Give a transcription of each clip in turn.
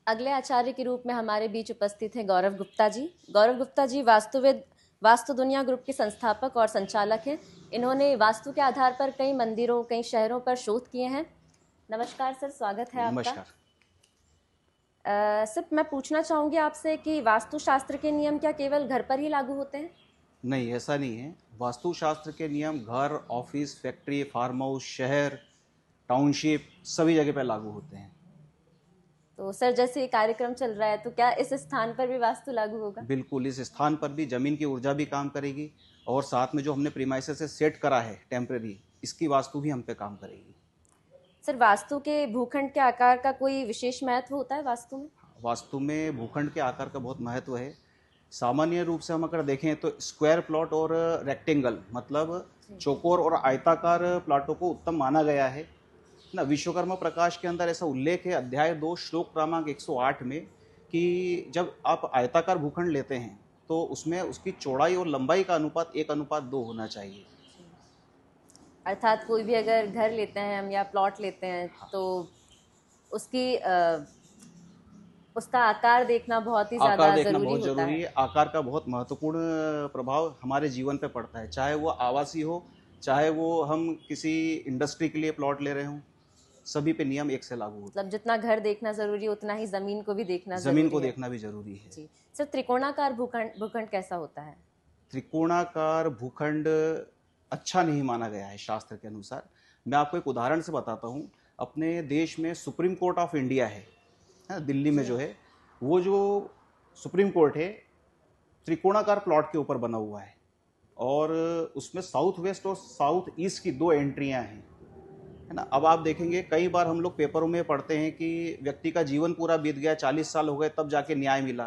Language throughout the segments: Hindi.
अगले आचार्य के रूप में हमारे बीच उपस्थित हैं गौरव गुप्ता जी। गौरव गुप्ता जी वास्तुविद, वास्तु दुनिया ग्रुप के संस्थापक और संचालक हैं। इन्होंने वास्तु के आधार पर कई मंदिरों, कई शहरों पर शोध किए हैं। नमस्कार सर, स्वागत है आपका। नमस्कार। सर, मैं पूछना चाहूँगी आपसे कि वास्तुशास्त्र के नियम क्या केवल घर पर ही लागू होते हैं? नहीं, ऐसा नहीं है। वास्तुशास्त्र के नियम घर, ऑफिस, फैक्ट्री, फार्म हाउस, शहर, टाउनशिप सभी जगह पर लागू होते हैं। तो सर, जैसे ये कार्यक्रम चल रहा है तो क्या इस स्थान पर भी वास्तु लागू होगा? बिल्कुल, इस स्थान पर भी जमीन की ऊर्जा भी काम करेगी और साथ में जो हमने प्रीमाइसेस से सेट करा है टेम्परेरी, इसकी वास्तु भी हम पे काम करेगी। सर, वास्तु के भूखंड के आकार का कोई विशेष महत्व होता है वास्तु में? वास्तु में भूखंड के आकार का बहुत महत्व है। सामान्य रूप से हम अगर देखें तो स्क्वायर प्लॉट और रेक्टेंगल मतलब चौकोर और आयताकार प्लाटों को उत्तम माना गया है ना। विश्वकर्मा प्रकाश के अंदर ऐसा उल्लेख है अध्याय 2 श्लोक क्रमांक 108 में कि जब आप आयताकार भूखंड लेते हैं तो उसमें उसकी चौड़ाई और लंबाई का अनुपात 1:2 होना चाहिए। अर्थात कोई भी अगर घर लेते हैं हम या प्लॉट लेते हैं तो उसकी उसका आकार देखना बहुत ही ज़्यादा ज़रूरी है। आकार का बहुत महत्वपूर्ण प्रभाव हमारे जीवन पे पड़ता है, चाहे वो आवासीय हो, चाहे वो हम किसी इंडस्ट्री के लिए प्लॉट ले रहे हों, सभी पे नियम एक से लागू होता है। मतलब जितना घर देखना जरूरी है उतना ही जमीन को भी देखना देखना भी जरूरी है। जी सर, त्रिकोणाकार भूखंड कैसा होता है? त्रिकोणाकार भूखंड अच्छा नहीं माना गया है शास्त्र के अनुसार। मैं आपको एक उदाहरण से बताता हूँ। अपने देश में सुप्रीम कोर्ट ऑफ इंडिया है, दिल्ली में जो है, वो जो सुप्रीम कोर्ट है त्रिकोणाकार प्लॉट के ऊपर बना हुआ है और उसमें साउथ वेस्ट और साउथ ईस्ट की 2 एंट्रियां हैं, है ना। अब आप देखेंगे कई बार हम लोग पेपरों में पढ़ते हैं कि व्यक्ति का जीवन पूरा बीत गया, 40 साल हो गए तब जाके न्याय मिला।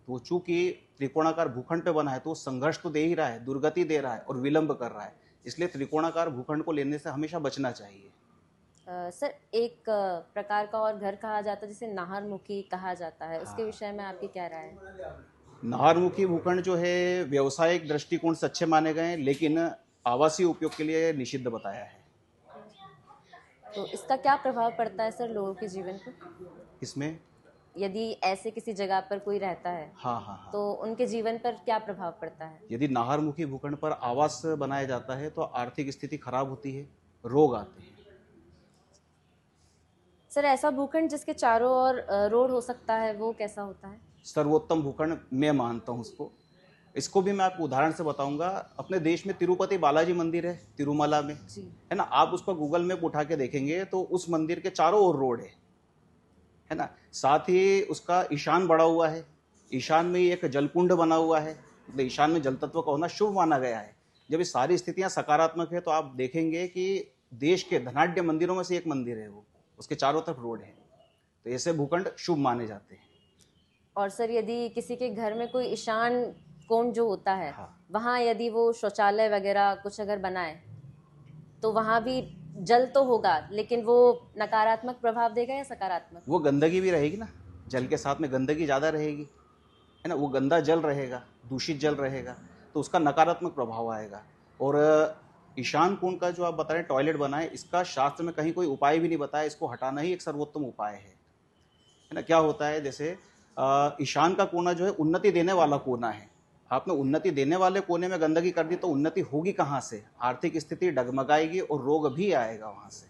तो चूंकि त्रिकोणाकार भूखंड पे बना है तो संघर्ष तो दे ही रहा है, दुर्गति दे रहा है और विलंब कर रहा है। इसलिए त्रिकोणाकार भूखंड को लेने से हमेशा बचना चाहिए। सर, एक प्रकार का और घर कहा जाता है जिसे नाहरमुखी कहा जाता है, उसके विषय में आपकी क्या राय है? नाहरमुखी भूखंड जो है व्यवसायिक दृष्टिकोण से अच्छे माने गए हैं, लेकिन आवासीय उपयोग के लिए निषिद्ध बताया है। तो इसका क्या प्रभाव पड़ता है सर लोगों के जीवन पर? इसमें यदि ऐसे किसी जगह पर कोई रहता है हाँ, तो उनके जीवन पर क्या प्रभाव पड़ता है? यदि नाहरमुखी भूखंड पर आवास बनाया जाता है तो आर्थिक स्थिति खराब होती है, रोग आते हैं। सर, ऐसा भूखंड जिसके चारों ओर रोड हो सकता है वो कैसा होता है? सर्वोत्तम भूखंड मैं मानता हूँ इसको भी मैं आपको उदाहरण से बताऊंगा। अपने देश में तिरुपति बालाजी मंदिर है, तिरुमला में, है ना। आप उसको गूगल मैप उठा के देखेंगे तो उस मंदिर के चारों ओर रोड है ना। साथ ही उसका ईशान बड़ा हुआ है, ईशान में एक जलकुंड बना हुआ है, मतलब ईशान में जल तत्व का होना शुभ माना गया है। जब ये सारी स्थितियां सकारात्मक है तो आप देखेंगे कि देश के धनाढ्य मंदिरों में से एक मंदिर है, वो उसके चारों तरफ रोड है, तो ऐसे भूखंड शुभ माने जाते हैं। और सर, यदि किसी के घर में कोई ईशान कोण जो होता है, वहाँ यदि वो शौचालय वगैरह कुछ अगर बनाए तो वहाँ भी जल तो होगा, लेकिन वो नकारात्मक प्रभाव देगा या सकारात्मक? वो गंदगी भी रहेगी ना, जल के साथ में गंदगी ज़्यादा रहेगी, है ना। वो गंदा जल रहेगा, दूषित जल रहेगा, तो उसका नकारात्मक प्रभाव आएगा। और ईशान कोण का जो आप बता रहे हैं टॉयलेट बनाए, इसका शास्त्र में कहीं कोई उपाय भी नहीं बताया, इसको हटाना ही एक सर्वोत्तम उपाय है ना। क्या होता है, जैसे ईशान का कोना जो है उन्नति देने वाला कोना है। आपने उन्नति देने वाले कोने में गंदगी कर दी तो उन्नति होगी कहाँ से? आर्थिक स्थिति डगमगाएगी और रोग भी आएगा वहां से।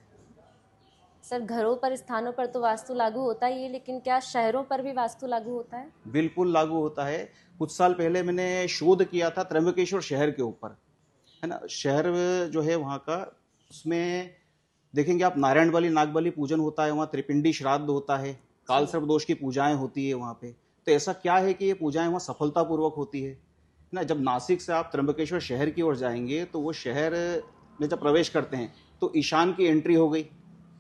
सर, घरों पर, स्थानों पर तो वास्तु लागू होता ही है, लेकिन क्या शहरों पर भी वास्तु लागू होता है? बिल्कुल लागू होता है। कुछ साल पहले मैंने शोध किया था त्र्यंबकेश्वर शहर के ऊपर, है ना। शहर जो है वहाँ का, उसमें देखेंगे आप नारायण बलि, नागबलि पूजन होता है, वहाँ त्रिपिंडी श्राद्ध होता है, काल सर्प दोष की पूजाएं होती है वहाँ पे। तो ऐसा क्या है कि ये पूजाएं वहाँ सफलतापूर्वक होती है ना। जब नासिक से आप त्र्यंबकेश्वर शहर की ओर जाएंगे तो वो शहर में जब प्रवेश करते हैं तो ईशान की एंट्री हो गई,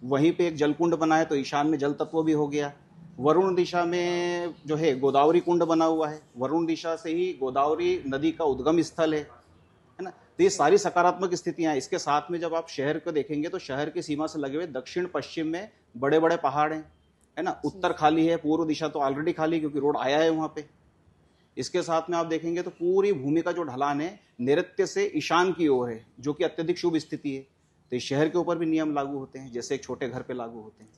वहीं पे एक जलकुंड बना है तो ईशान में जल तत्व भी हो गया। वरुण दिशा में जो है गोदावरी कुंड बना हुआ है, वरुण दिशा से ही गोदावरी नदी का उद्गम स्थल है ना। तो ये सारी सकारात्मक स्थितियां हैं। इसके साथ में जब आप शहर को देखेंगे तो शहर की सीमा से लगे हुए दक्षिण पश्चिम में बड़े बड़े पहाड़ हैं, है ना। उत्तर खाली है, पूर्व दिशा तो ऑलरेडी खाली क्योंकि रोड आया है वहां पे। इसके साथ में आप देखेंगे तो पूरी भूमि का जो ढलान है नैऋत्य से ईशान की ओर है, जो कि अत्यधिक शुभ स्थिति है। तो इस शहर के ऊपर भी नियम लागू होते हैं जैसे एक छोटे घर पे लागू होते हैं।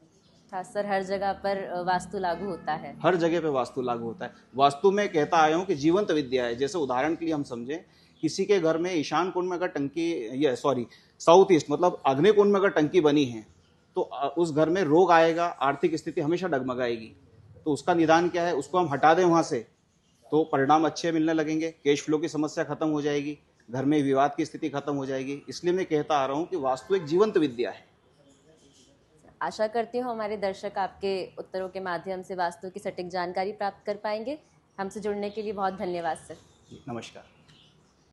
खासकर हर जगह पर वास्तु लागू होता है। हर जगह पे वास्तु लागू होता है। वास्तु में कहता आया हूँ कि जीवंत विद्या है। जैसे उदाहरण के लिए हम समझें, किसी के घर में ईशान कोण में अगर टंकी, ये सॉरी साउथ ईस्ट मतलब आग्नेय कोण में अगर टंकी बनी है तो उस घर में रोग आएगा, आर्थिक स्थिति हमेशा डगमगाएगी। तो उसका निदान क्या है, उसको हम हटा दें वहां से तो परिणाम अच्छे मिलने लगेंगे, कैश फ्लो की समस्या खत्म हो जाएगी, घर में विवाद की स्थिति खत्म हो जाएगी। इसलिए मैं कहता आ रहा हूँ कि वास्तु एक जीवंत विद्या है। आशा करती हूँ हमारे दर्शक आपके उत्तरों के माध्यम से वास्तु की सटीक जानकारी प्राप्त कर पाएंगे। हमसे जुड़ने के लिए बहुत धन्यवाद सर। नमस्कार।